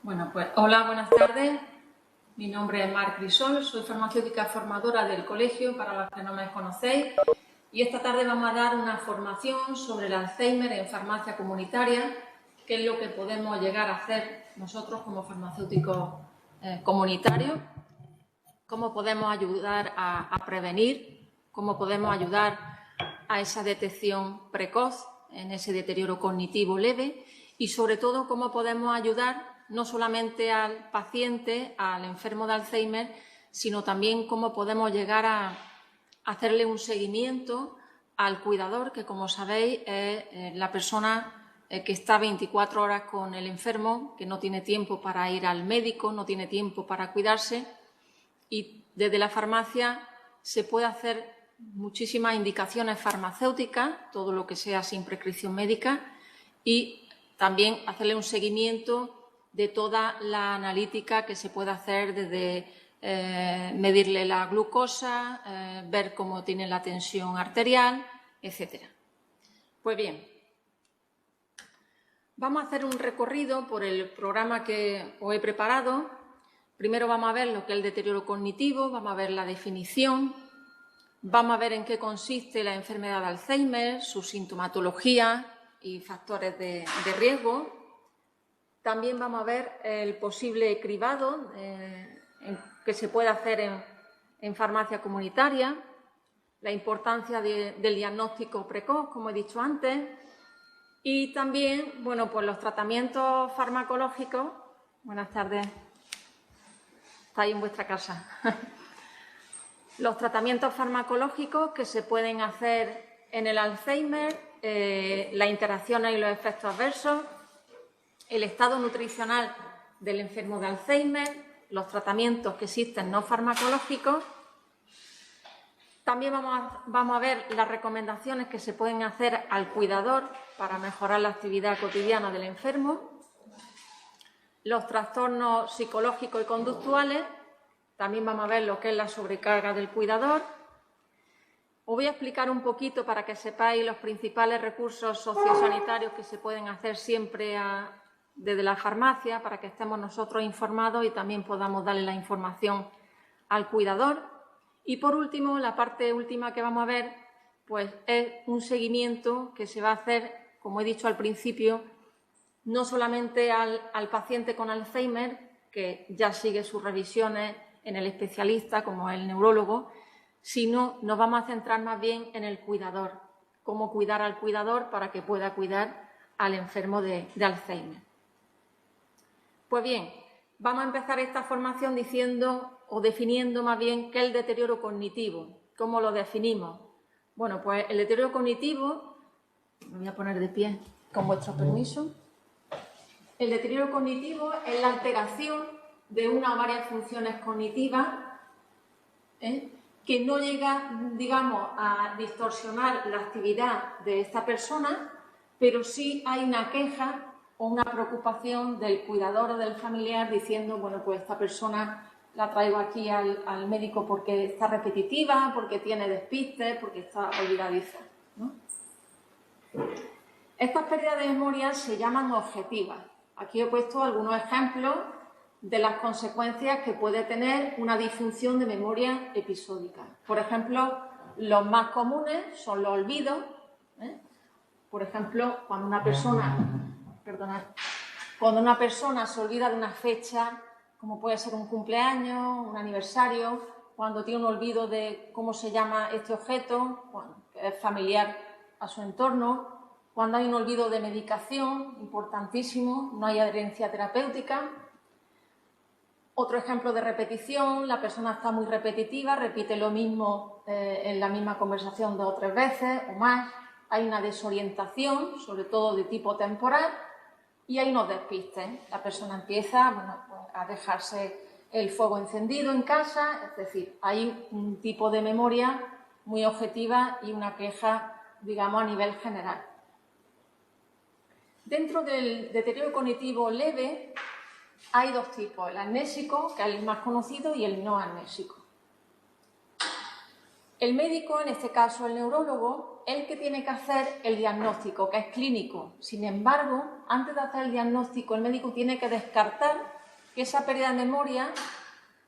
Bueno, pues hola, buenas tardes. Mi nombre es Mar Crisol, soy farmacéutica formadora del colegio, para los que no me conocéis, y esta tarde vamos a dar una formación sobre el Alzheimer en farmacia comunitaria, qué es lo que podemos llegar a hacer nosotros como farmacéuticos comunitarios, cómo podemos ayudar a prevenir, cómo podemos ayudar a esa detección precoz en ese deterioro cognitivo leve y, sobre todo, cómo podemos ayudar no solamente al paciente, al enfermo de Alzheimer, sino también cómo podemos llegar a hacerle un seguimiento al cuidador, que, como sabéis, es la persona que está 24 horas con el enfermo, que no tiene tiempo para ir al médico, no tiene tiempo para cuidarse, y desde la farmacia se puede hacer muchísimas indicaciones farmacéuticas, todo lo que sea sin prescripción médica, y también hacerle un seguimiento de toda la analítica que se puede hacer, desde medirle la glucosa, ver cómo tiene la tensión arterial, etc. Pues bien, vamos a hacer un recorrido por el programa que os he preparado. Primero vamos a ver lo que es el deterioro cognitivo, vamos a ver la definición, vamos a ver en qué consiste la enfermedad de Alzheimer, su sintomatología y factores de riesgo. También vamos a ver el posible cribado que se puede hacer en farmacia comunitaria, la importancia del diagnóstico precoz, como he dicho antes, y también, bueno, pues los tratamientos farmacológicos. Buenas tardes. Estáis en vuestra casa. Los tratamientos farmacológicos que se pueden hacer en el Alzheimer, las interacciones y los efectos adversos, el estado nutricional del enfermo de Alzheimer, los tratamientos que existen no farmacológicos. También vamos a ver las recomendaciones que se pueden hacer al cuidador para mejorar la actividad cotidiana del enfermo, los trastornos psicológicos y conductuales. También vamos a ver lo que es la sobrecarga del cuidador. Os voy a explicar un poquito para que sepáis los principales recursos sociosanitarios que se pueden hacer siempre desde la farmacia, para que estemos nosotros informados y también podamos darle la información al cuidador. Y por último, la parte última que vamos a ver, pues es un seguimiento que se va a hacer, como he dicho al principio, no solamente al paciente con Alzheimer, que ya sigue sus revisiones en el especialista, como el neurólogo, sino nos vamos a centrar más bien en el cuidador, cómo cuidar al cuidador para que pueda cuidar al enfermo de Alzheimer. Pues bien, vamos a empezar esta formación diciendo o definiendo más bien qué es el deterioro cognitivo. ¿Cómo lo definimos? Bueno, pues el deterioro cognitivo, me voy a poner de pie con vuestro permiso. El deterioro cognitivo es la alteración de una o varias funciones cognitivas que no llega, digamos, a distorsionar la actividad de esta persona, pero sí hay una queja o una preocupación del cuidador o del familiar diciendo, bueno, pues esta persona la traigo aquí al médico porque está repetitiva, porque tiene despistes, porque está olvidadiza, ¿no? Estas pérdidas de memoria se llaman objetivas. Aquí he puesto algunos ejemplos de las consecuencias que puede tener una disfunción de memoria episódica. Por ejemplo, los más comunes son los olvidos. Por ejemplo, cuando una persona se olvida de una fecha, como puede ser un cumpleaños, un aniversario, cuando tiene un olvido de cómo se llama este objeto, bueno, que es familiar a su entorno, cuando hay un olvido de medicación, importantísimo, no hay adherencia terapéutica. Otro ejemplo de repetición, la persona está muy repetitiva, repite lo mismo en la misma conversación 2 o 3 veces o más. Hay una desorientación, sobre todo de tipo temporal, y hay unos despistes. La persona empieza, bueno, pues, a dejarse el fuego encendido en casa, es decir, hay un tipo de memoria muy objetiva y una queja, digamos, a nivel general. Dentro del deterioro cognitivo leve hay dos tipos, el amnésico, que es el más conocido, y el no amnésico. El médico, en este caso el neurólogo, es el que tiene que hacer el diagnóstico, que es clínico. Sin embargo, antes de hacer el diagnóstico, el médico tiene que descartar que esa pérdida de memoria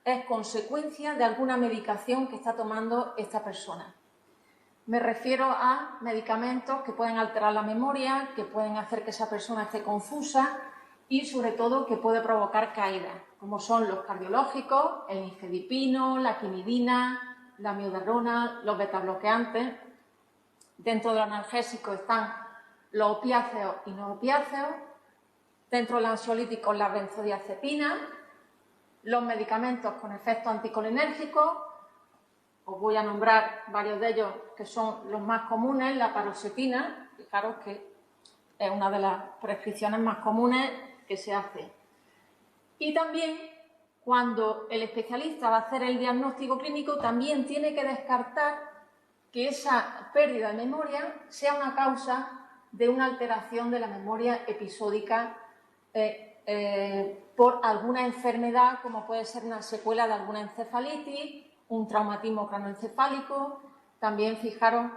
es consecuencia de alguna medicación que está tomando esta persona. Me refiero a medicamentos que pueden alterar la memoria, que pueden hacer que esa persona esté confusa y, sobre todo, que puede provocar caídas, como son los cardiológicos, el nifedipino, la quinidina, la miodarona, los betabloqueantes. Dentro de los analgésicos están los opiáceos y no opiáceos. Dentro de los ansiolíticos, la benzodiazepina, los medicamentos con efectos anticolinérgicos. Os voy a nombrar varios de ellos que son los más comunes, la paroxetina, fijaros que es una de las prescripciones más comunes que se hace. Y también, cuando el especialista va a hacer el diagnóstico clínico, también tiene que descartar que esa pérdida de memoria sea una causa de una alteración de la memoria episódica por alguna enfermedad, como puede ser una secuela de alguna encefalitis, un traumatismo craneoencefálico. También fijaros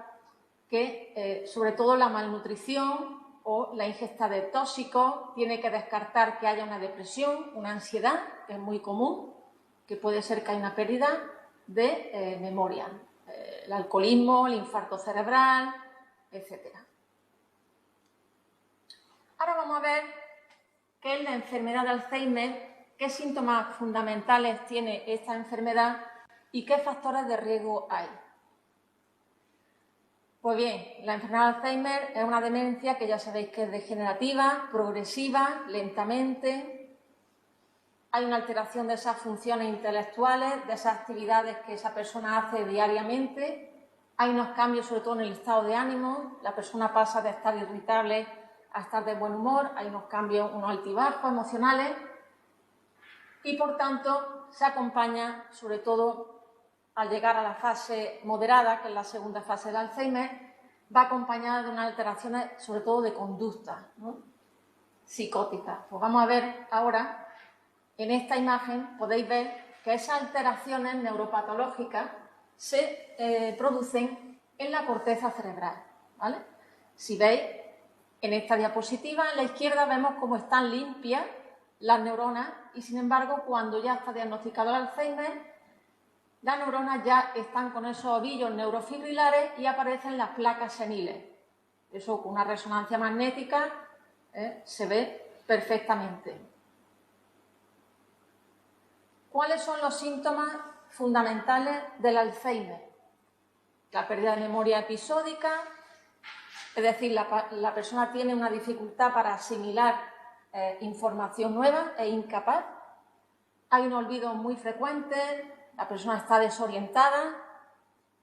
que, sobre todo, la malnutrición o la ingesta de tóxicos tiene que descartar que haya una depresión, una ansiedad, que es muy común, que puede ser que haya una pérdida de memoria. El alcoholismo, el infarto cerebral, etc. Ahora vamos a ver qué es la enfermedad de Alzheimer, qué síntomas fundamentales tiene esta enfermedad y qué factores de riesgo hay. Pues bien, la enfermedad de Alzheimer es una demencia que ya sabéis que es degenerativa, progresiva, lentamente. Hay una alteración de esas funciones intelectuales, de esas actividades que esa persona hace diariamente. Hay unos cambios, sobre todo en el estado de ánimo. La persona pasa de estar irritable a estar de buen humor. Hay unos cambios, unos altibajos emocionales. Y, por tanto, se acompaña, sobre todo, al llegar a la fase moderada, que es la segunda fase del Alzheimer, va acompañada de unas alteraciones, sobre todo de conducta, ¿no?, psicóticas. Pues vamos a ver ahora, en esta imagen, podéis ver que esas alteraciones neuropatológicas se producen en la corteza cerebral, ¿vale? Si veis, en esta diapositiva, en la izquierda vemos cómo están limpias las neuronas y, sin embargo, cuando ya está diagnosticado el Alzheimer, las neuronas ya están con esos ovillos neurofibrilares y aparecen las placas seniles. Eso con una resonancia magnética se ve perfectamente. ¿Cuáles son los síntomas fundamentales del Alzheimer? La pérdida de memoria episódica, es decir, la persona tiene una dificultad para asimilar información nueva, es incapaz. Hay un olvido muy frecuente. La persona está desorientada,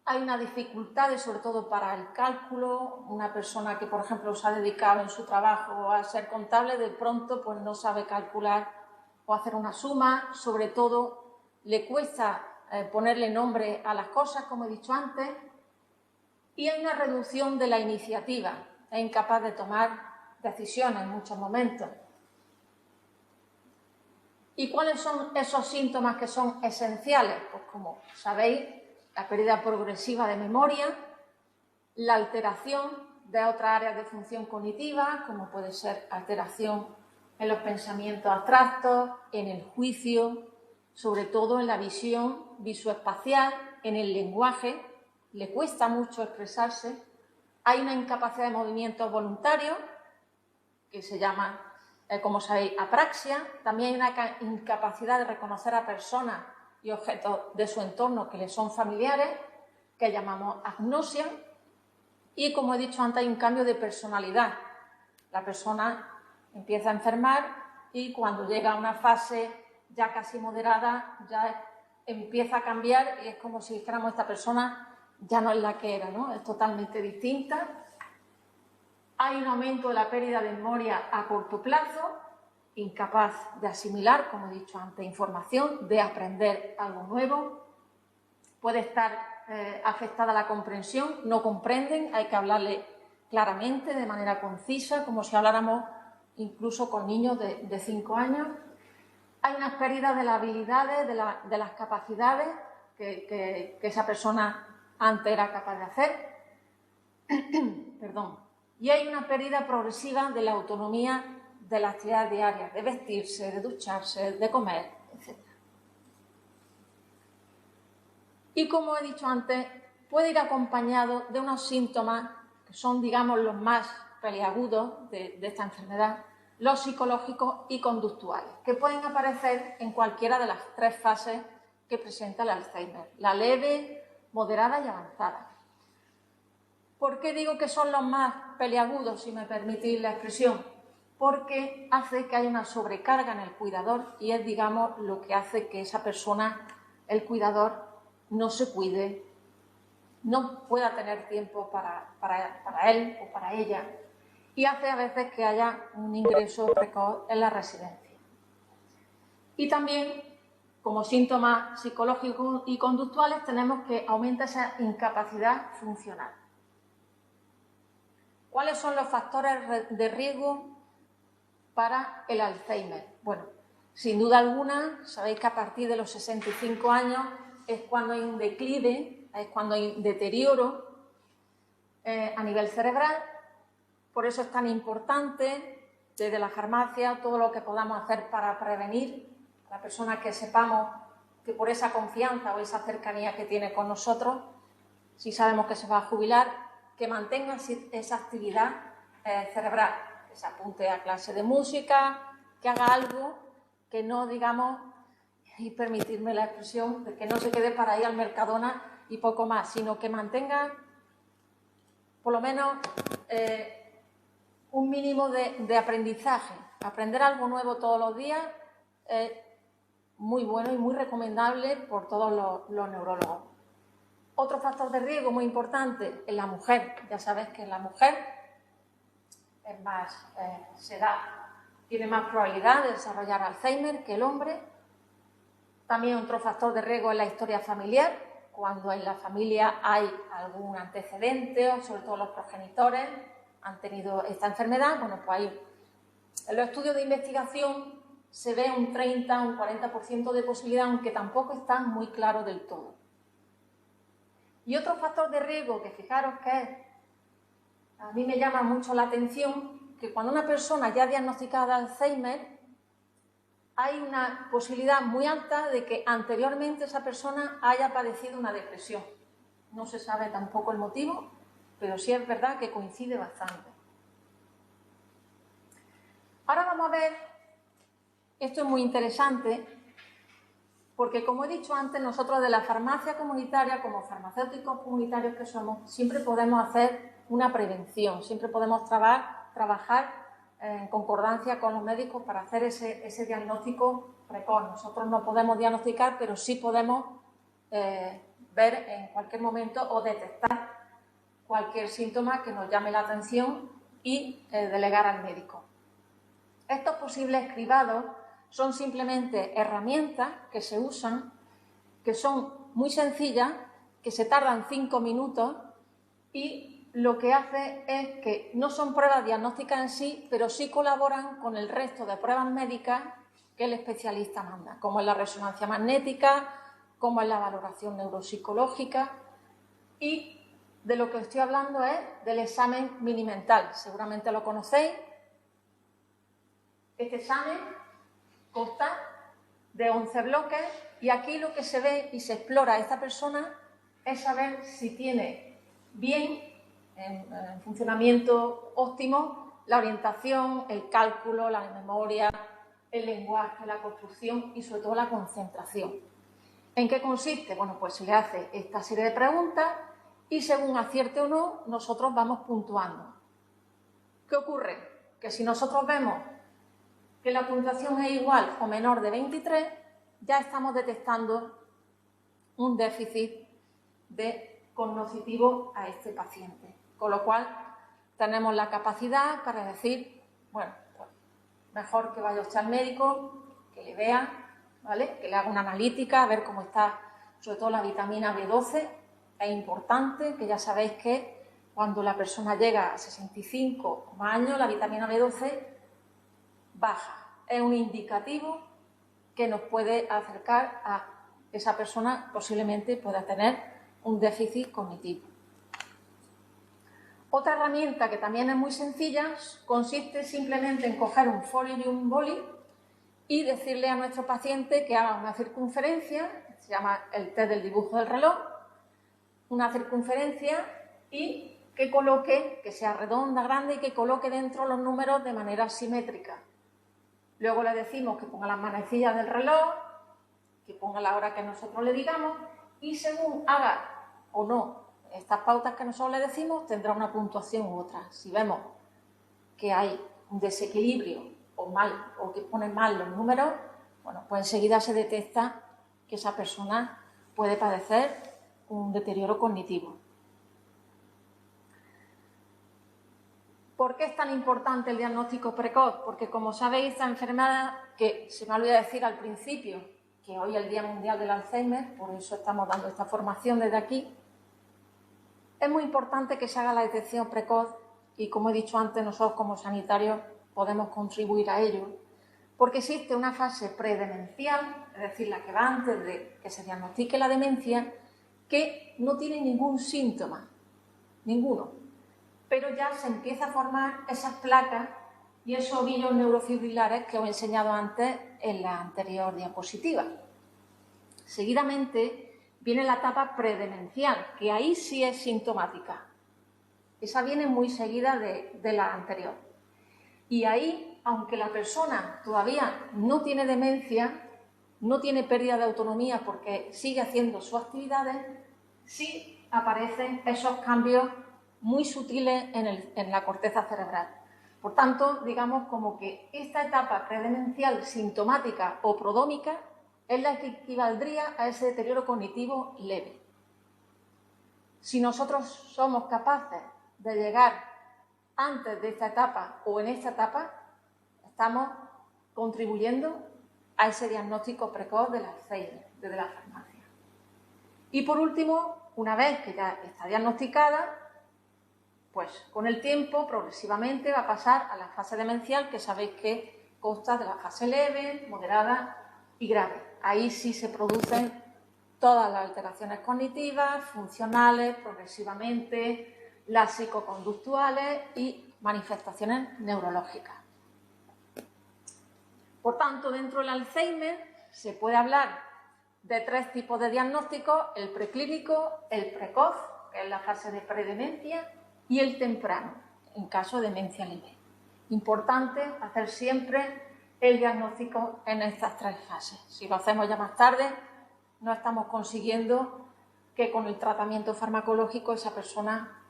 hay una dificultad, sobre todo para el cálculo. Una persona que, por ejemplo, se ha dedicado en su trabajo a ser contable, de pronto pues no sabe calcular o hacer una suma. Sobre todo, le cuesta ponerle nombre a las cosas, como he dicho antes. Y hay una reducción de la iniciativa, es incapaz de tomar decisiones en muchos momentos. ¿Y cuáles son esos síntomas que son esenciales? Pues, como sabéis, la pérdida progresiva de memoria, la alteración de otras áreas de función cognitiva, como puede ser alteración en los pensamientos abstractos, en el juicio, sobre todo en la visión visoespacial, en el lenguaje, le cuesta mucho expresarse. Hay una incapacidad de movimientos voluntarios, que se llama, como sabéis, apraxia. También hay una incapacidad de reconocer a personas y objetos de su entorno que le son familiares, que llamamos agnosia. Y, como he dicho antes, hay un cambio de personalidad. La persona empieza a enfermar y, cuando llega a una fase ya casi moderada, ya empieza a cambiar y es como si dijéramos, esta persona ya no es la que era, ¿no? Es totalmente distinta. Hay un aumento de la pérdida de memoria a corto plazo, incapaz de asimilar, como he dicho antes, información, de aprender algo nuevo. Puede estar afectada la comprensión, no comprenden, hay que hablarle claramente, de manera concisa, como si habláramos incluso con niños de 5 años. Hay unas pérdidas de las habilidades, de las capacidades que esa persona antes era capaz de hacer. Perdón. Y hay una pérdida progresiva de la autonomía de las actividades diarias, de vestirse, de ducharse, de comer, etc. Y como he dicho antes, puede ir acompañado de unos síntomas que son, digamos, los más peliagudos de esta enfermedad, los psicológicos y conductuales, que pueden aparecer en cualquiera de las 3 fases que presenta el Alzheimer, la leve, moderada y avanzada. ¿Por qué digo que son los más peliagudos, si me permitís la expresión? Porque hace que haya una sobrecarga en el cuidador y es, digamos, lo que hace que esa persona, el cuidador, no se cuide, no pueda tener tiempo para él o para ella, y hace a veces que haya un ingreso precoz en la residencia. Y también, como síntomas psicológicos y conductuales, tenemos que aumenta esa incapacidad funcional. ¿Cuáles son los factores de riesgo para el Alzheimer? Bueno, sin duda alguna, sabéis que a partir de los 65 años es cuando hay un declive, es cuando hay un deterioro a nivel cerebral. Por eso es tan importante, desde la farmacia, todo lo que podamos hacer para prevenir a la persona, que sepamos que por esa confianza o esa cercanía que tiene con nosotros, si sabemos que se va a jubilar, que mantenga esa actividad cerebral, que se apunte a clase de música, que haga algo, que no, digamos, y permitirme la expresión, de que no se quede para ir al Mercadona y poco más, sino que mantenga por lo menos un mínimo de aprendizaje. Aprender algo nuevo todos los días es muy bueno y muy recomendable por todos los neurólogos. Otro factor de riesgo muy importante en la mujer. Ya sabes que en la mujer es más, tiene más probabilidad de desarrollar Alzheimer que el hombre. También otro factor de riesgo es la historia familiar. Cuando en la familia hay algún antecedente, o sobre todo los progenitores han tenido esta enfermedad, bueno, pues ahí en los estudios de investigación se ve un 30, un 40% de posibilidad, aunque tampoco está muy claro del todo. Y otro factor de riesgo que fijaros que a mí me llama mucho la atención, que cuando una persona ya diagnosticada de Alzheimer, hay una posibilidad muy alta de que anteriormente esa persona haya padecido una depresión. No se sabe tampoco el motivo, pero sí es verdad que coincide bastante. Ahora vamos a ver, esto es muy interesante, porque como he dicho antes, nosotros de la farmacia comunitaria, como farmacéuticos comunitarios que somos, siempre podemos hacer una prevención, siempre podemos trabajar en concordancia con los médicos para hacer ese diagnóstico precoz. Nosotros no podemos diagnosticar, pero sí podemos ver en cualquier momento o detectar cualquier síntoma que nos llame la atención y delegar al médico. Estos posibles cribados son simplemente herramientas que se usan, que son muy sencillas, que se tardan 5 minutos y lo que hace es que no son pruebas diagnósticas en sí, pero sí colaboran con el resto de pruebas médicas que el especialista manda, como es la resonancia magnética, como es la valoración neuropsicológica, y de lo que estoy hablando es del examen minimental. Seguramente lo conocéis. Este examen consta de 11 bloques y aquí lo que se ve y se explora a esta persona es saber si tiene bien, en funcionamiento óptimo, la orientación, el cálculo, la memoria, el lenguaje, la construcción y sobre todo la concentración. ¿En qué consiste? Bueno, pues se le hace esta serie de preguntas y según acierte o no, nosotros vamos puntuando. ¿Qué ocurre? Que si nosotros vemos que la puntuación es igual o menor de 23, ya estamos detectando un déficit cognitivo a este paciente. Con lo cual, tenemos la capacidad para decir, bueno, pues mejor que vaya usted al médico, que le vea, ¿vale? Que le haga una analítica, a ver cómo está, sobre todo la vitamina B12. Es importante, que ya sabéis que cuando la persona llega a 65 o más años, la vitamina B12 baja. Es un indicativo que nos puede acercar a esa persona posiblemente pueda tener un déficit cognitivo. Otra herramienta que también es muy sencilla consiste simplemente en coger un folio y un boli y decirle a nuestro paciente que haga una circunferencia, se llama el test del dibujo del reloj, una circunferencia y que coloque, que sea redonda, grande y que coloque dentro los números de manera simétrica. Luego le decimos que ponga las manecillas del reloj, que ponga la hora que nosotros le digamos y según haga o no estas pautas que nosotros le decimos, tendrá una puntuación u otra. Si vemos que hay un desequilibrio o que pone mal los números, bueno, pues enseguida se detecta que esa persona puede padecer un deterioro cognitivo. ¿Por qué es tan importante el diagnóstico precoz? Porque, como sabéis, esta enfermedad, que se me olvidó decir al principio, que hoy es el Día Mundial del Alzheimer, por eso estamos dando esta formación desde aquí, es muy importante que se haga la detección precoz y, como he dicho antes, nosotros como sanitarios podemos contribuir a ello, porque existe una fase predemencial, es decir, la que va antes de que se diagnostique la demencia, que no tiene ningún síntoma, ninguno, pero ya se empieza a formar esas placas y esos ovillos neurofibrilares que os he enseñado antes en la anterior diapositiva. Seguidamente viene la etapa predemencial, que ahí sí es sintomática. Esa viene muy seguida de la anterior. Y ahí, aunque la persona todavía no tiene demencia, no tiene pérdida de autonomía porque sigue haciendo sus actividades, sí aparecen esos cambios muy sutiles en la corteza cerebral. Por tanto, digamos como que esta etapa predemencial sintomática o prodómica es la que equivaldría a ese deterioro cognitivo leve. Si nosotros somos capaces de llegar antes de esta etapa o en esta etapa, estamos contribuyendo a ese diagnóstico precoz del Alzheimer desde la farmacia. Y por último, una vez que ya está diagnosticada, pues con el tiempo progresivamente va a pasar a la fase demencial, que sabéis que consta de la fase leve, moderada y grave. Ahí sí se producen todas las alteraciones cognitivas, funcionales, progresivamente, las psicoconductuales y manifestaciones neurológicas. Por tanto, dentro del Alzheimer se puede hablar de tres tipos de diagnósticos: el preclínico, el precoz, que es la fase de predemencia, y el temprano, en caso de demencia leve. Importante hacer siempre el diagnóstico en estas tres fases. Si lo hacemos ya más tarde, no estamos consiguiendo que con el tratamiento farmacológico esa persona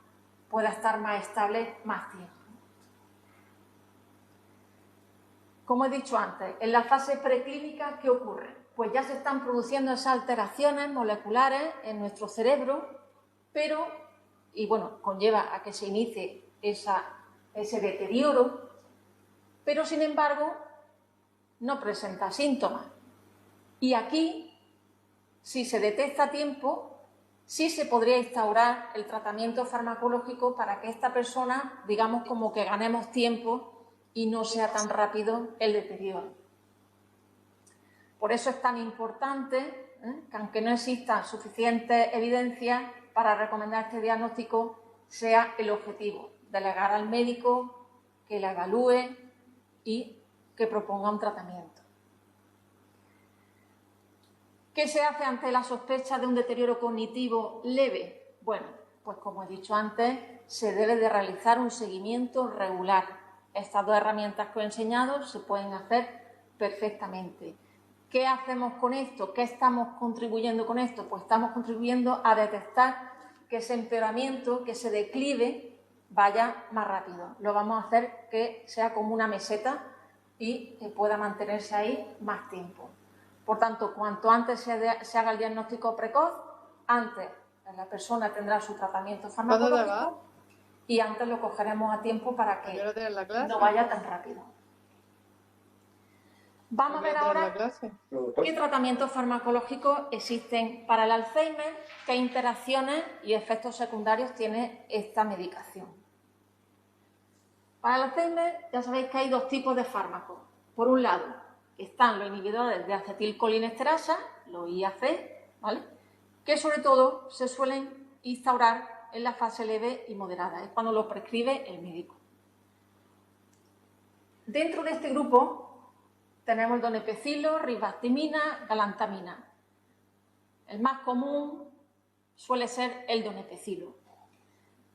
pueda estar más estable más tiempo. Como he dicho antes, en la fase preclínica, ¿qué ocurre? Pues ya se están produciendo esas alteraciones moleculares en nuestro cerebro, pero, y bueno, conlleva a que se inicie ese deterioro, pero sin embargo no presenta síntomas. Y aquí, si se detecta a tiempo, sí se podría instaurar el tratamiento farmacológico para que esta persona, digamos, como que ganemos tiempo y no sea tan rápido el deterioro. Por eso es tan importante que, aunque no exista suficiente evidencia para recomendar este diagnóstico, sea el objetivo: delegar al médico que la evalúe y que proponga un tratamiento. ¿Qué se hace ante la sospecha de un deterioro cognitivo leve? Bueno, pues como he dicho antes, se debe de realizar un seguimiento regular. Estas dos herramientas que os he enseñado se pueden hacer perfectamente. ¿Qué hacemos con esto? ¿Qué estamos contribuyendo con esto? Pues estamos contribuyendo a detectar que ese empeoramiento, que ese declive vaya más rápido. Lo vamos a hacer que sea como una meseta y que pueda mantenerse ahí más tiempo. Por tanto, cuanto antes se haga el diagnóstico precoz, antes la persona tendrá su tratamiento farmacológico y antes lo cogeremos a tiempo para que no vaya tan rápido. Vamos a ver ahora qué tratamientos farmacológicos existen para el Alzheimer, qué interacciones y efectos secundarios tiene esta medicación. Para el Alzheimer ya sabéis que hay dos tipos de fármacos. Por un lado están los inhibidores de acetilcolinesterasa, los IAC, ¿vale?, que sobre todo se suelen instaurar en la fase leve y moderada, es cuando lo prescribe el médico. Dentro de este grupo tenemos el donepezilo, ribastimina, galantamina. El más común suele ser el donepezilo.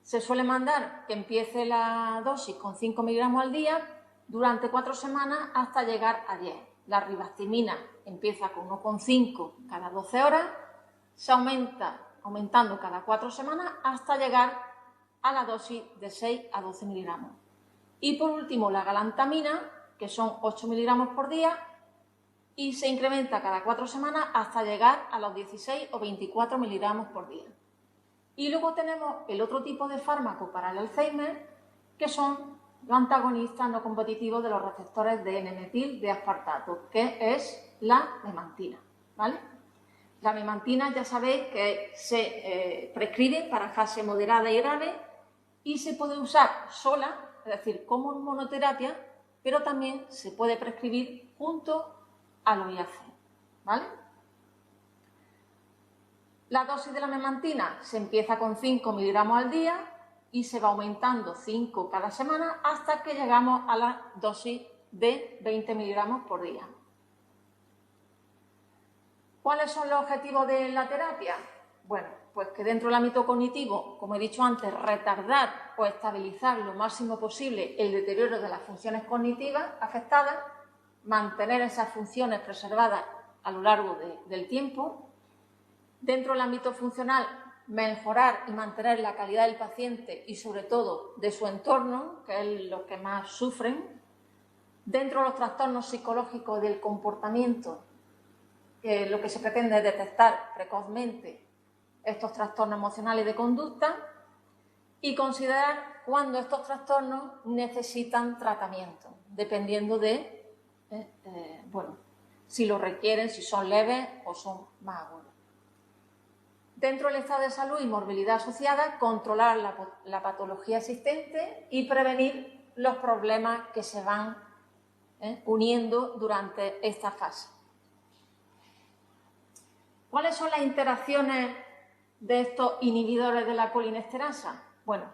Se suele mandar que empiece la dosis con 5 miligramos al día durante 4 semanas hasta llegar a 10. La ribastimina empieza con 1,5 cada 12 horas, se aumentando cada 4 semanas hasta llegar a la dosis de 6 a 12 miligramos. Y por último la galantamina, que son 8 miligramos por día, y se incrementa cada 4 semanas hasta llegar a los 16 o 24 miligramos por día. Y luego tenemos el otro tipo de fármaco para el Alzheimer, que son los antagonistas no competitivos de los receptores de N-metil de aspartato, que es la memantina, ¿vale? La memantina ya sabéis que se prescribe para fase moderada y grave y se puede usar sola, es decir, como monoterapia, pero también se puede prescribir junto al OIAC, ¿vale? La dosis de la memantina se empieza con 5 miligramos al día y se va aumentando 5 cada semana hasta que llegamos a la dosis de 20 miligramos por día. ¿Cuáles son los objetivos de la terapia? Bueno, pues que dentro del ámbito cognitivo, como he dicho antes, retardar o estabilizar lo máximo posible el deterioro de las funciones cognitivas afectadas, mantener esas funciones preservadas a lo largo del tiempo. Dentro del ámbito funcional, mejorar y mantener la calidad del paciente y sobre todo de su entorno, que es lo que más sufren. Dentro de los trastornos psicológicos del comportamiento, lo que se pretende es detectar precozmente estos trastornos emocionales de conducta y considerar cuándo estos trastornos necesitan tratamiento, dependiendo de si lo requieren, si son leves o son más agudos. Dentro del estado de salud y morbilidad asociada, controlar la patología existente y prevenir los problemas que se van uniendo durante esta fase. ¿Cuáles son las interacciones de estos inhibidores de la colinesterasa? Bueno,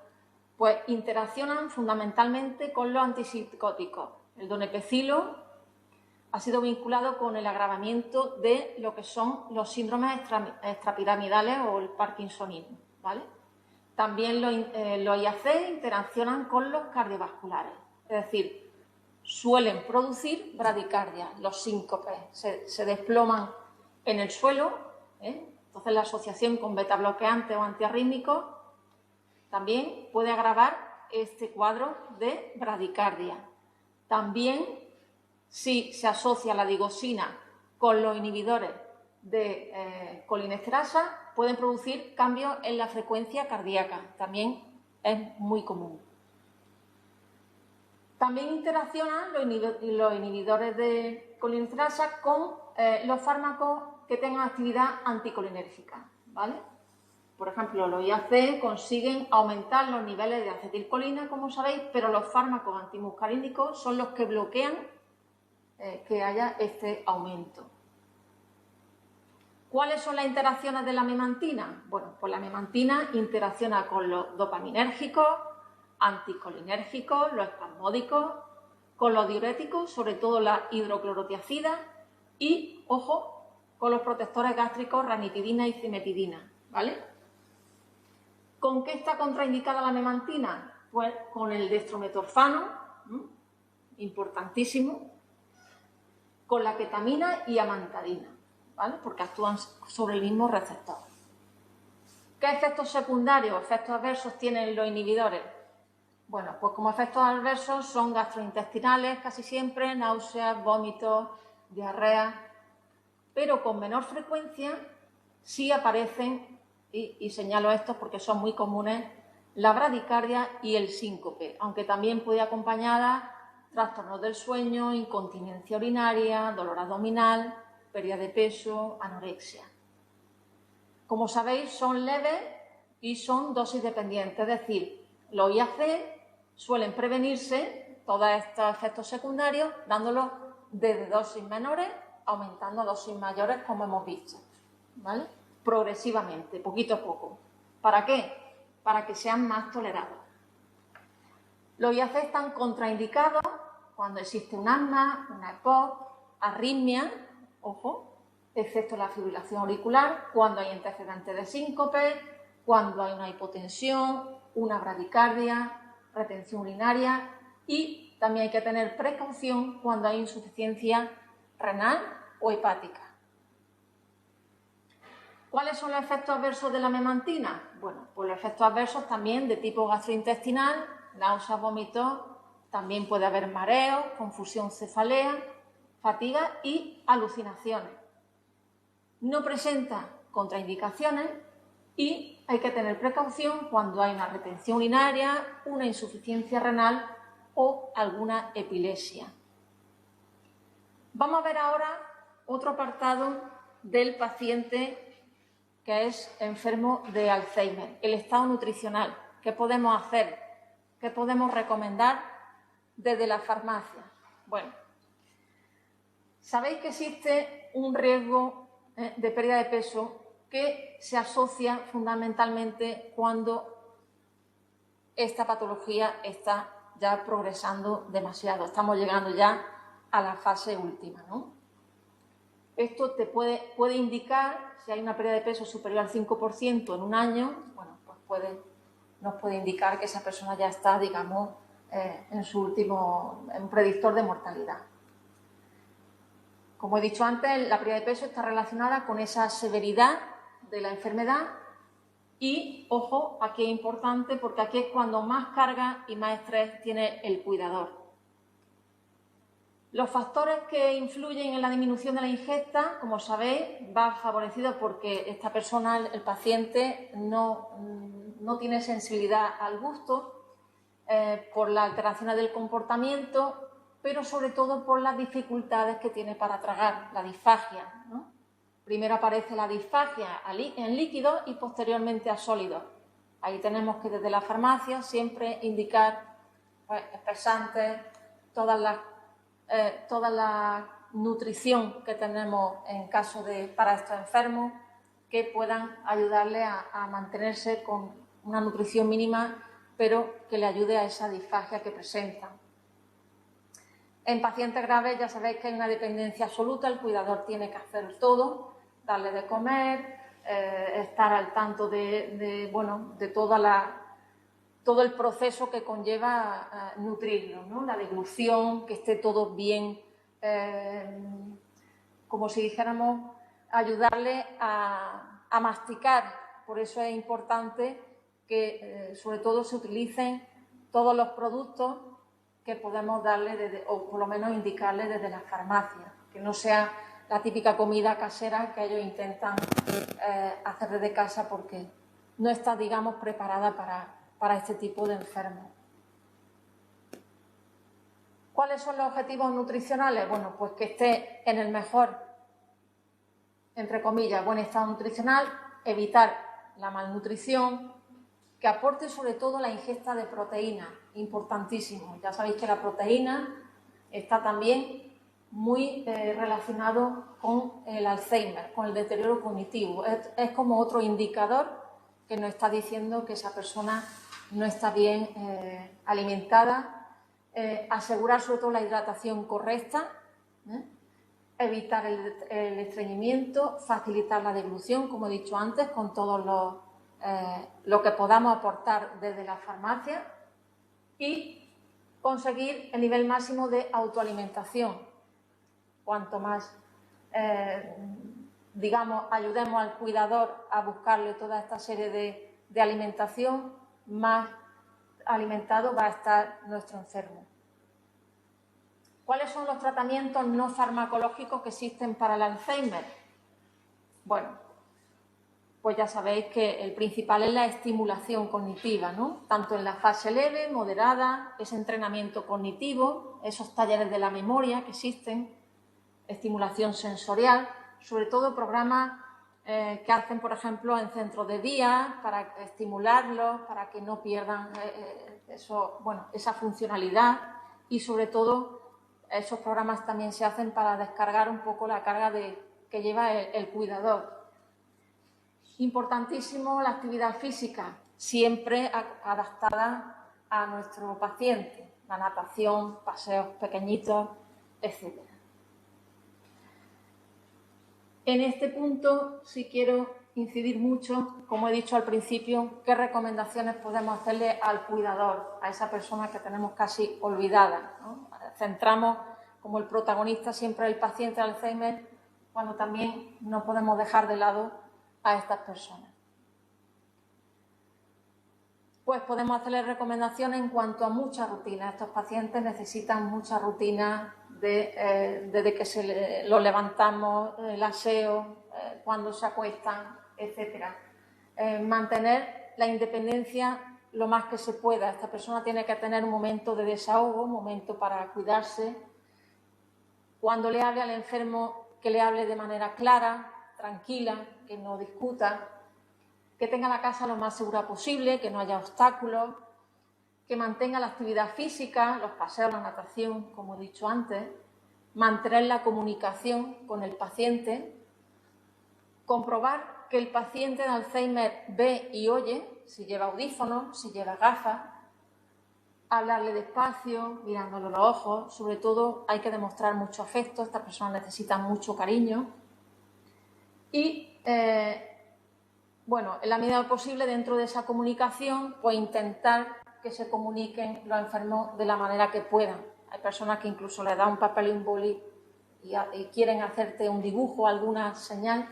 pues interaccionan fundamentalmente con los antipsicóticos. El donepezilo ha sido vinculado con el agravamiento de lo que son los síndromes extrapiramidales o el parkinsonismo, ¿vale? También los IAC interaccionan con los cardiovasculares, es decir, suelen producir bradicardia, los síncopes, se desploman en el suelo, entonces la asociación con betabloqueantes o antiarrítmicos también puede agravar este cuadro de bradicardia. También, si se asocia la digoxina con los inhibidores de colinesterasa, pueden producir cambios en la frecuencia cardíaca, también es muy común. También interaccionan los inhibidores de colinesterasa con los fármacos que tengan actividad anticolinérgica, ¿vale? Por ejemplo, los IAC consiguen aumentar los niveles de acetilcolina, como sabéis, pero los fármacos antimuscarínicos son los que bloquean que haya este aumento. ¿Cuáles son las interacciones de la memantina? Bueno, pues la memantina interacciona con los dopaminérgicos, anticolinérgicos, los espasmódicos, con los diuréticos, sobre todo la hidroclorotiazida y, ojo, con los protectores gástricos ranitidina y cimetidina, ¿vale? ¿Con qué está contraindicada la memantina? Pues con el dextrometorfano, importantísimo, con la ketamina y amantadina, ¿vale? Porque actúan sobre el mismo receptor. ¿Qué efectos secundarios, efectos adversos tienen los inhibidores? Bueno, pues como efectos adversos son gastrointestinales casi siempre, náuseas, vómitos, diarrea, pero con menor frecuencia sí aparecen, y señalo estos porque son muy comunes, la bradicardia y el síncope, aunque también puede acompañada trastornos del sueño, incontinencia urinaria, dolor abdominal, pérdida de peso, anorexia. Como sabéis, son leves y son dosis dependientes, es decir, los IAC suelen prevenirse todos estos efectos secundarios dándolos desde dosis menores aumentando a dosis mayores, como hemos visto, ¿vale? Progresivamente, poquito a poco. ¿Para qué? para que sean más tolerados. Los IAC están contraindicados cuando existe un asma, una EPOC, arritmia, ojo, excepto la fibrilación auricular, cuando hay antecedentes de síncope, cuando hay una hipotensión, una bradicardia, retención urinaria y también hay que tener precaución cuando hay insuficiencia renal o hepática. ¿Cuáles son los efectos adversos de la memantina? Bueno, pues los efectos adversos también de tipo gastrointestinal, náuseas, vómitos, también puede haber mareos, confusión, cefalea, fatiga y alucinaciones. No presenta contraindicaciones y hay que tener precaución cuando hay una retención urinaria, una insuficiencia renal o alguna epilepsia. Vamos a ver ahora otro apartado del paciente que es enfermo de Alzheimer, el estado nutricional. ¿Qué podemos hacer? ¿Qué podemos recomendar desde la farmacia? Bueno, sabéis que existe un riesgo de pérdida de peso que se asocia fundamentalmente cuando esta patología está ya progresando demasiado. Estamos llegando ya a la fase última, ¿no? Esto te puede indicar, si hay una pérdida de peso superior al 5% en un año, bueno, pues nos puede indicar que esa persona ya está, digamos, en un predictor de mortalidad. Como he dicho antes, la pérdida de peso está relacionada con esa severidad de la enfermedad y, ojo, aquí es importante porque aquí es cuando más carga y más estrés tiene el cuidador. Los factores que influyen en la disminución de la ingesta, como sabéis, va favorecido porque esta persona, el paciente, no tiene sensibilidad al gusto, por las alteraciones del comportamiento, pero sobre todo por las dificultades que tiene para tragar, la disfagia, ¿no? Primero aparece la disfagia en líquidos y posteriormente a sólidos. Ahí tenemos que desde la farmacia siempre indicar espesantes, toda la nutrición que tenemos para estos enfermos, que puedan ayudarle a mantenerse con una nutrición mínima, pero que le ayude a esa disfagia que presentan. En pacientes graves ya sabéis que hay una dependencia absoluta, el cuidador tiene que hacer todo, darle de comer, estar al tanto de todo el proceso que conlleva nutrirlo, ¿no? La deglución, que esté todo bien, como si dijéramos, ayudarle a masticar. Por eso es importante que sobre todo se utilicen todos los productos que podemos darle o por lo menos indicarle desde la farmacia, que no sea la típica comida casera que ellos intentan hacer desde casa porque no está, digamos, preparada para este tipo de enfermos. ¿Cuáles son los objetivos nutricionales? Bueno, pues que esté en el mejor, entre comillas, buen estado nutricional, evitar la malnutrición, que aporte sobre todo la ingesta de proteínas, importantísimo. Ya sabéis que la proteína está también muy relacionado con el Alzheimer, con el deterioro cognitivo. Es como otro indicador que nos está diciendo que esa persona no está bien alimentada. Asegurar sobre todo la hidratación correcta, evitar el estreñimiento, facilitar la deglución, como he dicho antes, con todo lo que podamos aportar desde la farmacia y conseguir el nivel máximo de autoalimentación. Cuanto más, digamos, ayudemos al cuidador a buscarle toda esta serie de alimentación, más alimentado va a estar nuestro enfermo. ¿Cuáles son los tratamientos no farmacológicos que existen para el Alzheimer? Bueno, pues ya sabéis que el principal es la estimulación cognitiva, ¿no? Tanto en la fase leve, moderada, ese entrenamiento cognitivo, esos talleres de la memoria que existen, estimulación sensorial, sobre todo programas que hacen, por ejemplo, en centros de día, para estimularlos, para que no pierdan esa funcionalidad y, sobre todo, esos programas también se hacen para descargar un poco la carga que lleva el cuidador. Importantísimo la actividad física, siempre adaptada a nuestro paciente, la natación, paseos pequeñitos, etc. En este punto sí quiero incidir mucho, como he dicho al principio, qué recomendaciones podemos hacerle al cuidador, a esa persona que tenemos casi olvidada, ¿no? Centramos como el protagonista siempre el paciente de Alzheimer, cuando también no podemos dejar de lado a estas personas. Pues podemos hacerle recomendaciones en cuanto a muchas rutinas. Estos pacientes necesitan muchas rutinas desde que lo levantamos, el aseo, cuando se acuestan, etc. Mantener la independencia lo más que se pueda. Esta persona tiene que tener un momento de desahogo, un momento para cuidarse. Cuando le hable al enfermo, que le hable de manera clara, tranquila, que no discuta, que tenga la casa lo más segura posible, que no haya obstáculos, que mantenga la actividad física, los paseos, la natación, como he dicho antes, mantener la comunicación con el paciente, comprobar que el paciente de Alzheimer ve y oye, si lleva audífonos, si lleva gafas, hablarle despacio, mirándole los ojos. Sobre todo hay que demostrar mucho afecto, estas personas necesitan mucho cariño y, bueno, en la medida de lo posible dentro de esa comunicación, pues intentar que se comuniquen los enfermos de la manera que puedan. Hay personas que incluso les da un papel y un boli y quieren hacerte un dibujo, alguna señal.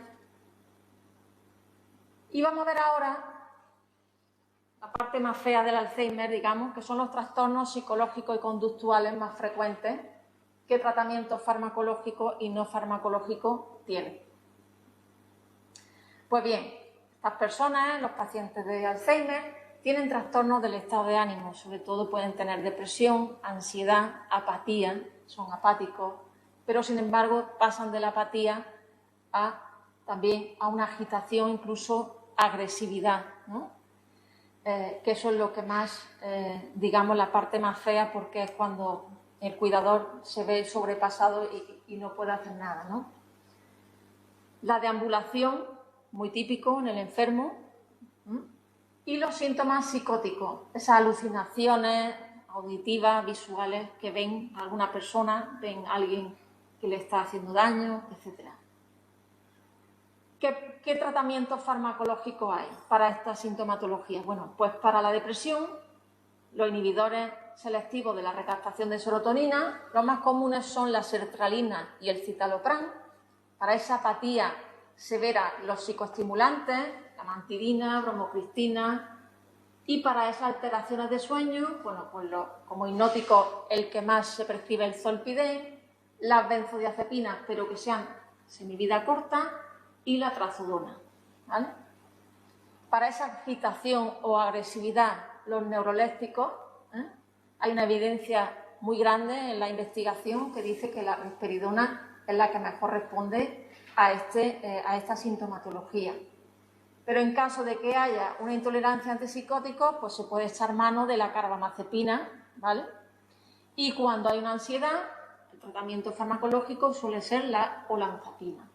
Y vamos a ver ahora la parte más fea del Alzheimer, digamos, que son los trastornos psicológicos y conductuales más frecuentes, qué tratamientos farmacológicos y no farmacológicos tienen. Pues bien, estas personas, los pacientes de Alzheimer, tienen trastornos del estado de ánimo, sobre todo pueden tener depresión, ansiedad, apatía, son apáticos, pero sin embargo pasan de la apatía también a una agitación, incluso agresividad, ¿no? Que eso es lo que más, digamos, la parte más fea, porque es cuando el cuidador se ve sobrepasado y no puede hacer nada, ¿no? La deambulación, muy típico en el enfermo, y los síntomas psicóticos, esas alucinaciones auditivas, visuales, que ven a alguna persona, ven a alguien que le está haciendo daño, etc. ¿Qué tratamientos farmacológicos hay para esta sintomatología? Bueno, pues para la depresión, los inhibidores selectivos de la recaptación de serotonina, los más comunes son la sertralina y el citalopram. Para esa apatía severa, los psicoestimulantes, la amantidina, bromocristina, y para esas alteraciones de sueño, bueno, pues como hipnótico, el que más se prescribe es el zolpidem, las benzodiazepinas, pero que sean semivida corta, y la trazodona, ¿vale? Para esa agitación o agresividad, los neurolépticos, hay una evidencia muy grande en la investigación que dice que la risperidona es la que mejor responde a esta sintomatología. Pero en caso de que haya una intolerancia a antipsicóticos, pues se puede echar mano de la carbamazepina, ¿vale? Y cuando hay una ansiedad, el tratamiento farmacológico suele ser la olanzapina,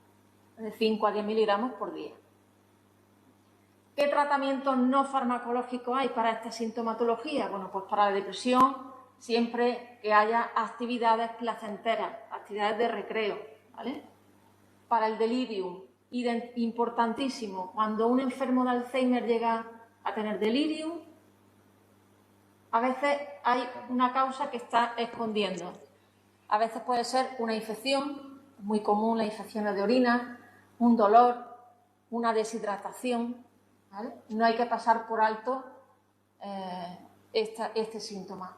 de 5 a 10 miligramos por día. ¿Qué tratamientos no farmacológicos hay para esta sintomatología? Bueno, pues para la depresión, siempre que haya actividades placenteras, actividades de recreo, ¿vale? Para el delirium, importantísimo, cuando un enfermo de Alzheimer llega a tener delirium, a veces hay una causa que está escondiendo. A veces puede ser una infección, muy común las infecciones de orina, un dolor, una deshidratación, ¿vale? No hay que pasar por alto este síntoma.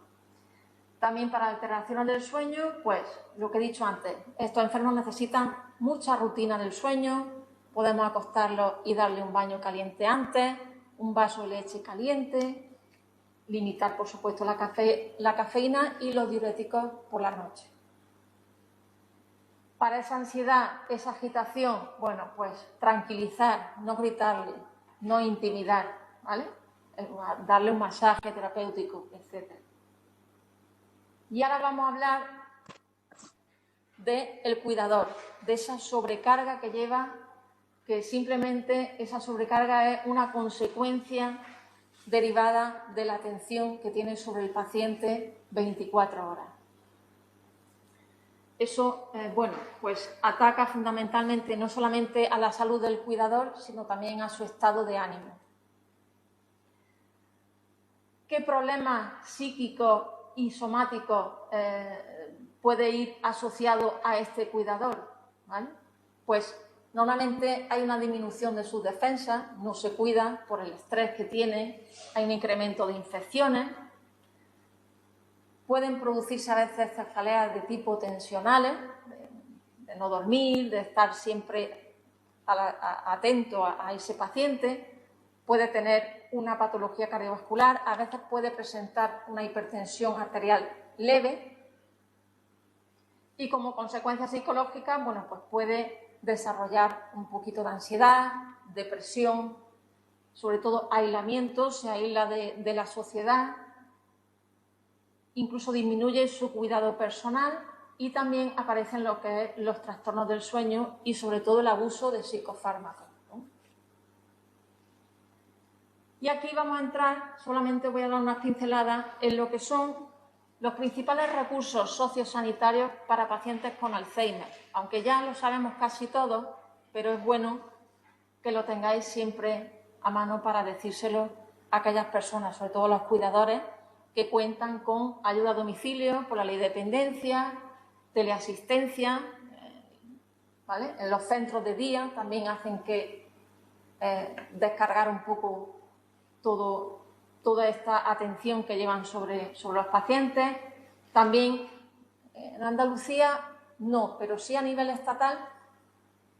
También para alteraciones del sueño, pues lo que he dicho antes, estos enfermos necesitan mucha rutina del sueño, podemos acostarlos y darle un baño caliente antes, un vaso de leche caliente, limitar, por supuesto, la cafeína y los diuréticos por la noche. Para esa ansiedad, esa agitación, bueno, pues tranquilizar, no gritarle, no intimidar, ¿vale? Darle un masaje terapéutico, etc. Y ahora vamos a hablar del cuidador, de esa sobrecarga que lleva, que simplemente esa sobrecarga es una consecuencia derivada de la atención que tiene sobre el paciente 24 horas. Eso, bueno, pues ataca fundamentalmente no solamente a la salud del cuidador, sino también a su estado de ánimo. ¿Qué problemas psíquicos y somáticos puede ir asociado a este cuidador? ¿Vale? Pues normalmente hay una disminución de sus defensas, no se cuida por el estrés que tiene, hay un incremento de infecciones, pueden producirse a veces cefaleas de tipo tensionales, de no dormir, de estar siempre atento a ese paciente, puede tener una patología cardiovascular, a veces puede presentar una hipertensión arterial leve y como consecuencia psicológica, bueno, pues puede desarrollar un poquito de ansiedad, depresión, sobre todo aislamiento, se aísla de la sociedad, incluso disminuye su cuidado personal y también aparecen lo que es los trastornos del sueño y sobre todo el abuso de psicofármacos, ¿no? Y aquí vamos a entrar, solamente voy a dar unas pinceladas en lo que son los principales recursos sociosanitarios para pacientes con Alzheimer, aunque ya lo sabemos casi todos, pero es bueno que lo tengáis siempre a mano para decírselo a aquellas personas, sobre todo los cuidadores, que cuentan con ayuda a domicilio por la ley de dependencia, teleasistencia, ¿vale? En los centros de día también hacen que descargar un poco toda esta atención que llevan sobre los pacientes. También en Andalucía no, pero sí a nivel estatal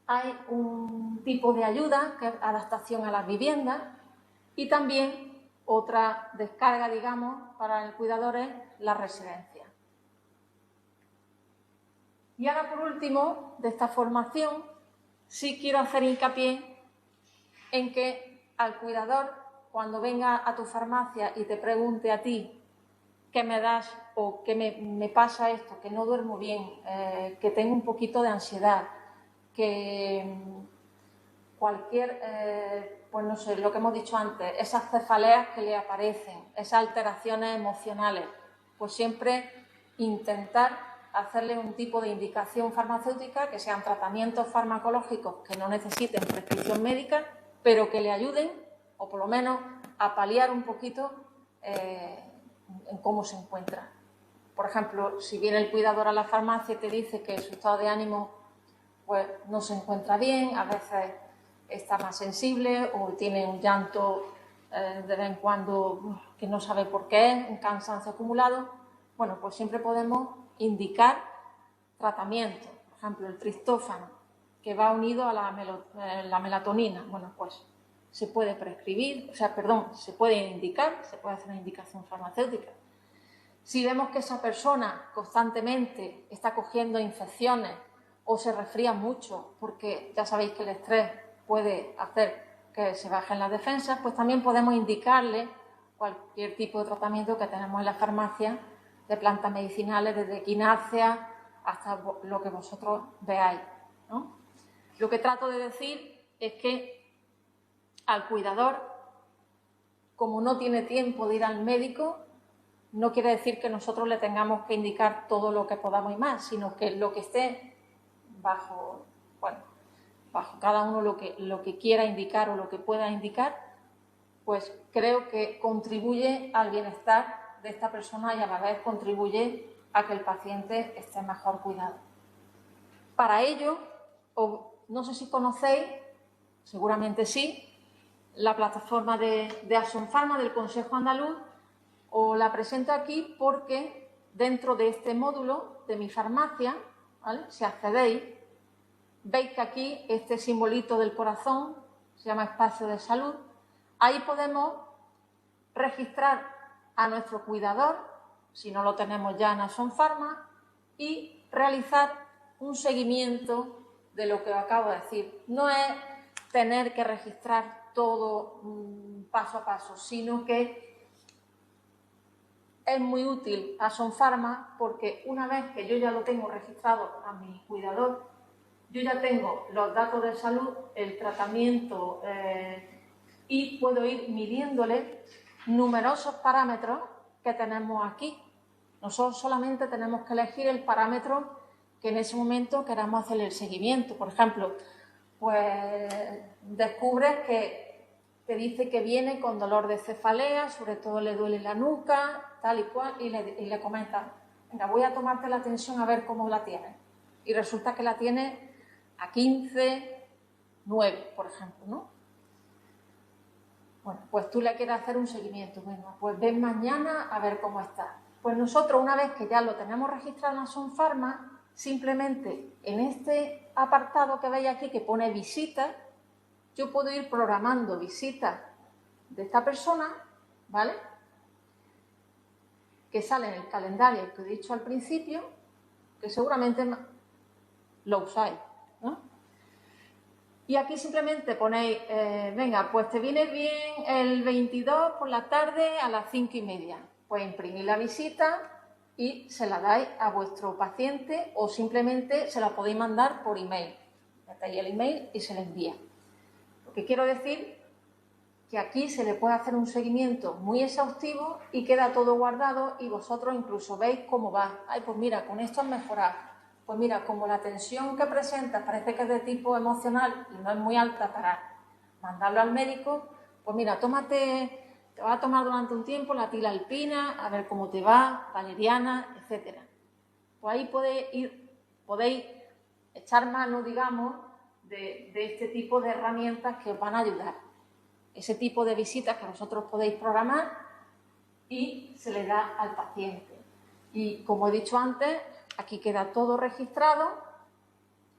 hay un tipo de ayuda que es adaptación a las viviendas y también otra descarga, digamos, para el cuidador es la residencia. Y ahora, por último, de esta formación, sí quiero hacer hincapié en que al cuidador, cuando venga a tu farmacia y te pregunte a ti qué me das o qué me pasa esto, que no duermo bien, que tengo un poquito de ansiedad, que cualquier, pues no sé, lo que hemos dicho antes, esas cefaleas que le aparecen, esas alteraciones emocionales, pues siempre intentar hacerle un tipo de indicación farmacéutica, que sean tratamientos farmacológicos que no necesiten prescripción médica, pero que le ayuden, o por lo menos a paliar un poquito en cómo se encuentra. Por ejemplo, si viene el cuidador a la farmacia y te dice que su estado de ánimo pues, no se encuentra bien, a veces está más sensible o tiene un llanto de vez en cuando que no sabe por qué, un cansancio acumulado, bueno, pues siempre podemos indicar tratamiento. Por ejemplo, el triptófano, que va unido a la melatonina, bueno, pues se puede prescribir, se puede indicar, se puede hacer una indicación farmacéutica. Si vemos que esa persona constantemente está cogiendo infecciones o se resfría mucho, porque ya sabéis que el estrés puede hacer que se bajen las defensas, pues también podemos indicarle cualquier tipo de tratamiento que tenemos en la farmacia, de plantas medicinales, desde equinácea hasta lo que vosotros veáis, ¿no? Lo que trato de decir es que al cuidador, como no tiene tiempo de ir al médico, no quiere decir que nosotros le tengamos que indicar todo lo que podamos y más, sino que lo que esté bajo cada uno lo que quiera indicar o lo que pueda indicar, pues creo que contribuye al bienestar de esta persona y a la vez contribuye a que el paciente esté mejor cuidado. Para ello, no sé si conocéis, seguramente sí, la plataforma de Asonfarma del Consejo Andaluz. Os la presento aquí porque dentro de este módulo de mi farmacia, ¿vale?, si accedéis, veis que aquí este simbolito del corazón se llama espacio de salud. Ahí podemos registrar a nuestro cuidador, si no lo tenemos ya en Asonfarma, y realizar un seguimiento de lo que os acabo de decir. No es tener que registrar todo paso a paso, sino que es muy útil Asonfarma porque una vez que yo ya lo tengo registrado a mi cuidador, yo ya tengo los datos de salud, el tratamiento y puedo ir midiéndole numerosos parámetros que tenemos aquí. Nosotros solamente tenemos que elegir el parámetro que en ese momento queramos hacer el seguimiento. Por ejemplo, pues descubres que te dice que viene con dolor de cefalea, sobre todo le duele la nuca, tal y cual, y le comentas, venga, voy a tomarte la tensión a ver cómo la tienes. Y resulta que la tienes a 15, 9, por ejemplo, ¿no? Bueno, pues tú le quieres hacer un seguimiento. Venga, pues ven mañana a ver cómo está. Pues nosotros, una vez que ya lo tenemos registrado en Son Pharma, simplemente en este apartado que veis aquí que pone visitas, yo puedo ir programando visitas de esta persona, ¿vale? Que sale en el calendario que he dicho al principio, que seguramente lo usáis, ¿no? Y aquí simplemente ponéis, venga, pues te viene bien el 22 por la tarde a las 5:30. Pues imprimir la visita y se la dais a vuestro paciente o simplemente se la podéis mandar por email. Metéis el email y se le envía. Lo que quiero decir que aquí se le puede hacer un seguimiento muy exhaustivo y queda todo guardado y vosotros incluso veis cómo va. Ay, pues mira, con esto has mejorado. Pues mira, como la tensión que presentas parece que es de tipo emocional y no es muy alta para mandarlo al médico, pues mira, te vas a tomar durante un tiempo la tilalpina, a ver cómo te va, valeriana, etc. Pues ahí podéis echar mano, digamos, de este tipo de herramientas que os van a ayudar. Ese tipo de visitas que vosotros podéis programar y se le da al paciente. Y como he dicho antes, aquí queda todo registrado,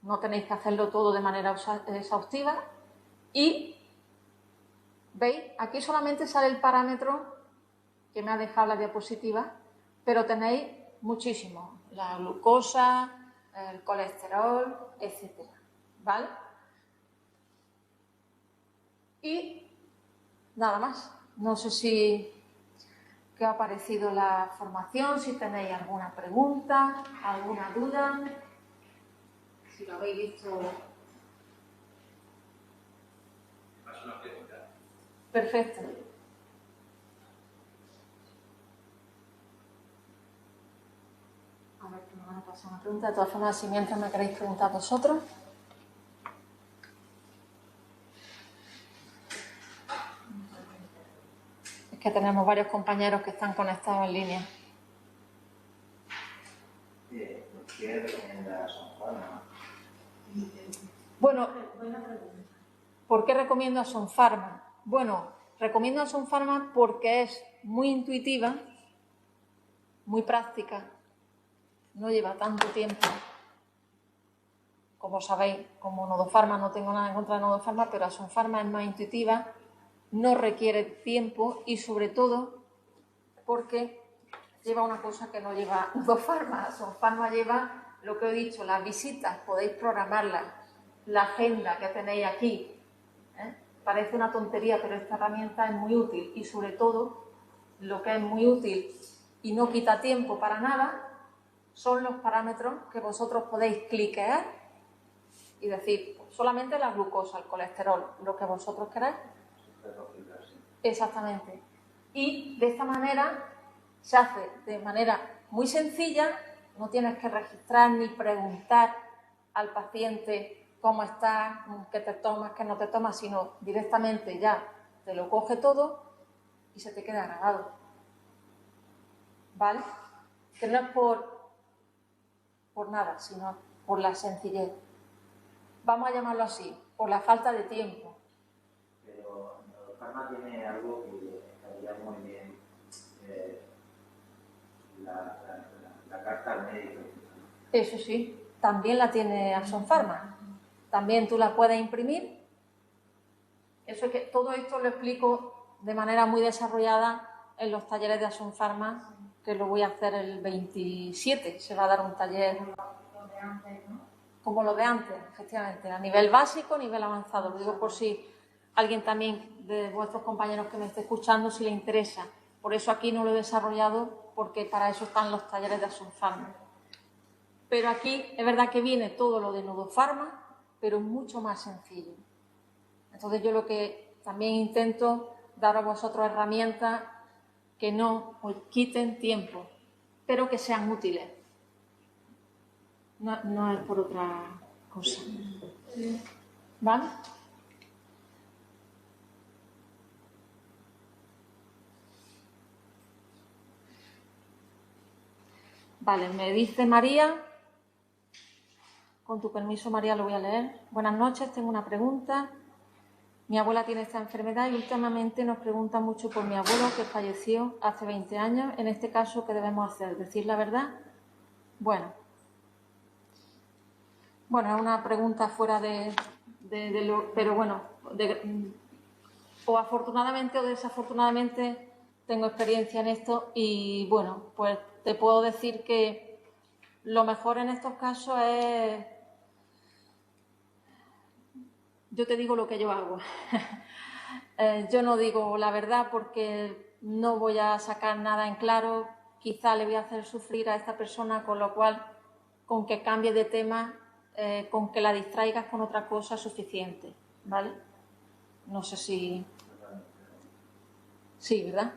no tenéis que hacerlo todo de manera exhaustiva y veis, aquí solamente sale el parámetro que me ha dejado la diapositiva, pero tenéis muchísimos, la glucosa, el colesterol, etcétera, ¿vale? Y nada más, no sé si qué ha parecido la formación, si tenéis alguna pregunta, alguna duda, si lo habéis visto. ¿Más una pregunta? Perfecto. A ver, que me van a pasar una pregunta. De todas formas, si mientras me queréis preguntar vosotros. Es que tenemos varios compañeros que están conectados en línea. ¿Por qué recomiendas Son Pharma? Bueno, ¿por qué recomiendo a Son Pharma? Bueno, recomiendo a Son Pharma porque es muy intuitiva, muy práctica, no lleva tanto tiempo. Como sabéis, como Nodofarma, no tengo nada en contra de Nodofarma, pero a Son Pharma es más intuitiva, no requiere tiempo y sobre todo porque lleva una cosa que no lleva Nodofarma. Son Pharma lleva lo que he dicho, las visitas, podéis programarlas, la agenda que tenéis aquí. Parece una tontería, pero esta herramienta es muy útil y sobre todo lo que es muy útil y no quita tiempo para nada son los parámetros que vosotros podéis cliquear y decir solamente la glucosa, el colesterol, lo que vosotros queráis. Exactamente. Y de esta manera se hace de manera muy sencilla, no tienes que registrar ni preguntar al paciente cómo estás, qué te tomas, qué no te tomas, sino directamente ya te lo coge todo y se te queda grabado. ¿Vale? Que no es por nada, sino por la sencillez. Vamos a llamarlo así, por la falta de tiempo. Pero Nodofarma tiene algo que estaría muy bien, la carta al médico. Eso sí, también la tiene Son Pharma. También tú la puedes imprimir. Eso es que todo esto lo explico de manera muy desarrollada en los talleres de Son Pharma, que lo voy a hacer el 27. Se va a dar un taller como lo de antes, efectivamente, a nivel básico, a nivel avanzado. Lo digo por si alguien también de vuestros compañeros que me esté escuchando, si le interesa. Por eso aquí no lo he desarrollado, porque para eso están los talleres de Son Pharma. Pero aquí es verdad que viene todo lo de Nodofarma, pero mucho más sencillo. Entonces yo lo que también intento dar a vosotros herramientas que no os quiten tiempo, pero que sean útiles. No es por otra cosa. ¿Vale? Vale, me dice María, con tu permiso María lo voy a leer. Buenas noches, tengo una pregunta. Mi abuela tiene esta enfermedad y últimamente nos pregunta mucho por mi abuelo que falleció hace 20 años. En este caso, ¿qué debemos hacer? ¿Decir la verdad? Bueno, es una pregunta fuera de lo... Pero bueno, o afortunadamente o desafortunadamente tengo experiencia en esto y bueno, pues te puedo decir que lo mejor en estos casos es... Yo te digo lo que yo hago. Yo no digo la verdad porque no voy a sacar nada en claro. Quizá le voy a hacer sufrir a esta persona, con lo cual, con que cambie de tema, con que la distraigas con otra cosa es suficiente, ¿vale? No sé si... Sí, ¿verdad?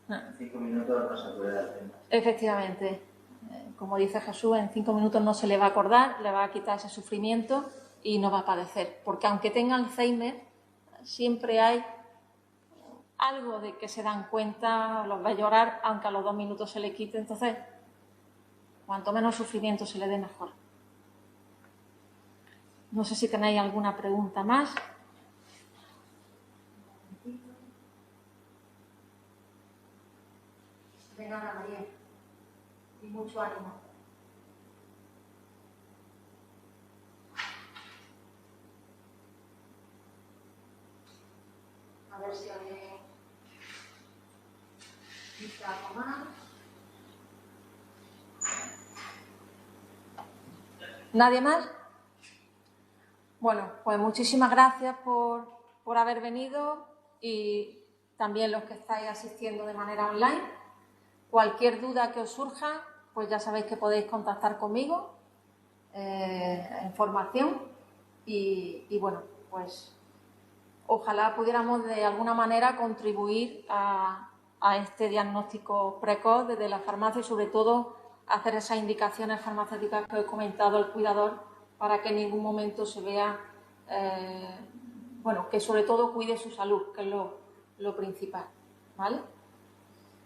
En 5 minutos no se puede dar tema. Efectivamente. Como dice Jesús, en 5 minutos no se le va a acordar, le va a quitar ese sufrimiento y no va a padecer. Porque aunque tenga Alzheimer, siempre hay algo de que se dan cuenta, los va a llorar, aunque a los 2 minutos se le quite. Entonces, cuanto menos sufrimiento se le dé, mejor. No sé si tenéis alguna pregunta más. Venga, Ana María. Y mucho ánimo. A ver si alguien dice algo más. ¿Nadie más? Bueno, pues muchísimas gracias por haber venido y también los que estáis asistiendo de manera online. Cualquier duda que os surja, pues ya sabéis que podéis contactar conmigo en formación y bueno, pues ojalá pudiéramos de alguna manera contribuir a este diagnóstico precoz desde la farmacia y sobre todo hacer esas indicaciones farmacéuticas que os he comentado al cuidador para que en ningún momento se vea, que sobre todo cuide su salud, que es lo principal, ¿vale?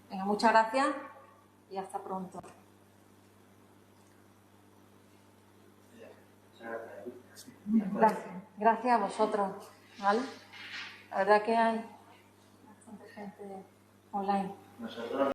Venga, muchas gracias y hasta pronto. Gracias a vosotros, ¿vale? La verdad que hay bastante gente online. Nosotros